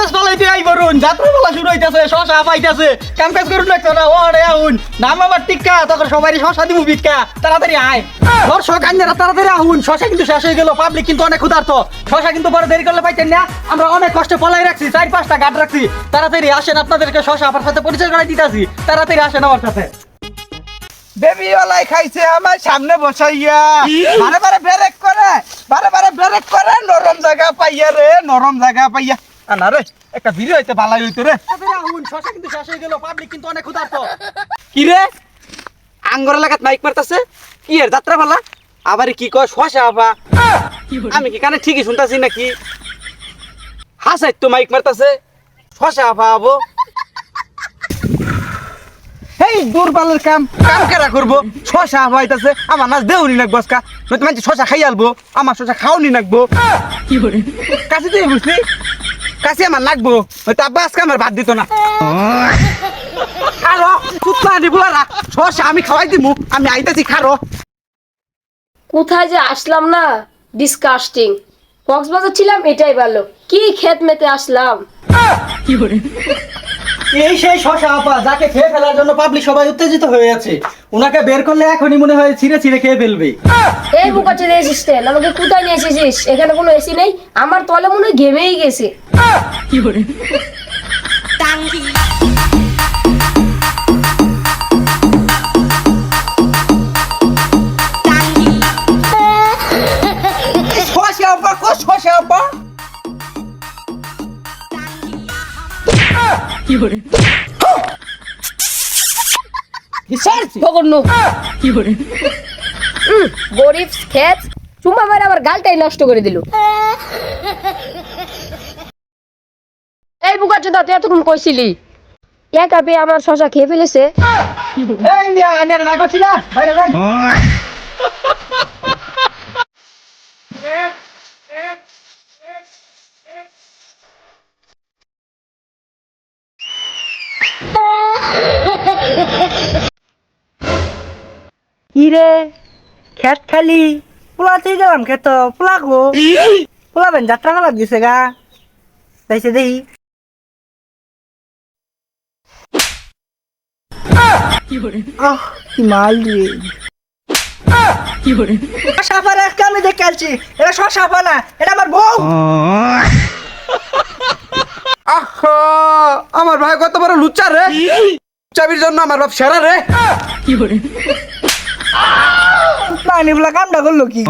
কাজ পালাইতে আই বরুন যাত্রা পালা শুরু হইতাছে শশা পাইতাছে কাম কাজ করুন না তোরা ওরে আউন নাম আমার টিক্কা তখন সবারই শশা দিমু বিটকা তাড়াতাড়ি আয় দর্শক আইনারা তাড়াতাড়ি আহুন শশা কিন্তু শেষ হয়ে গেল পাবলিক কিন্তু অনেক ক্ষুধার্ত শশা কিন্তু পরে দেরি করলে পাইতেন না আমরা অনেক কষ্টে পলাই রাখছি 4-5টা গাঁট রাখছি তাড়াতাড়ি আসেন আপনাদেরকে শশা আমার সাথে পরিচয় করাই দিতাছি তাড়াতাড়ি আসেন আমার সাথে বেবি ওলাই খাইছে আমার সামনে বসাইয়া বারে বারে ব্রেক করে নরম জায়গা পাইয়া রে নরম জায়গা পাইয়া না রে একটা ভিডিও হইতে ভালাই হইতো রে শশা কিন্তু শেষ হয়ে গেল পাবলিক কিন্তু অনেক ক্ষুধার্ত কি রে আঙ্গর লাগাত মাইক মারতাছে কি এর যাত্রা ভালা আবার কি কয় শশা আবা আমি কি কানে ঠিকই শুনতাছি নাকি হাসাই তো মাইক মারতাছে শশা আবা আবো এই দুর্বলের কাম কেরা করবো শশা হইতাছে আমার নাচ দেউনি নাকবো আজকা নয়তো মানুষ শশা খাই আলবো আমার শশা খাওনি নাকবো কি করে কাছে তুই বুঝলি কাছে আমার লাগবো হয়তো আব্বা আজকে আমার ভাত দিত না খারো কুত্তা দিবুলারা শশা আমি খাওয়াই দিমু আমি আইতাছি খারো কোথায় যে আসলাম না ডিসকাস্টিং কক্সবাজার ছিলাম এটাই ভালো কি ক্ষেত মেতে আসলাম কি করে এই সেই শশা আপা যাকে খেয়ে ফেলার জন্য পাবলিক সবাই উত্তেজিত হয়ে আছে উনাকে বের করলে এখনই মনে হয় ছিঁড়ে ছিঁড়ে খেয়ে ফেলবে এই বুকাচে রেজিস্ট্যান্ট আমাকে কোথায় নিয়ে এসেছিস এখানে কোনো এসি নেই আমার তলে মনে হয় ঘেমেই গেছে কি করে শশা আব্বা শশা আব্বা কি করে জঘন্য কি করে গরিব ক্ষেত চুমা মারে আমার গালটাই নষ্ট করে দিল এই বুকাচে দা তুই এতক্ষণ কইছিলি একা পেয়ে আমার শশা খেয়ে ফেলেছে এই নিয়া আনে না করছি না বাইরে যান ইরে খেত খালি পোলাতেই গেলাম খেত পোলা গো পোলা বেন যাত্রা মেলা দিছে গা তাইছে দেখি কি করে কি মাল রে কি করে সাফার এক আমি দেখে আসছি এটা সব সাফা না এটা আমার বউ আহা আমার ভাই কত বড় লুচ্চা রে চাবির জন্য আমার বাপ সেরা রে কি করে পানি বলা কামটা করলো কি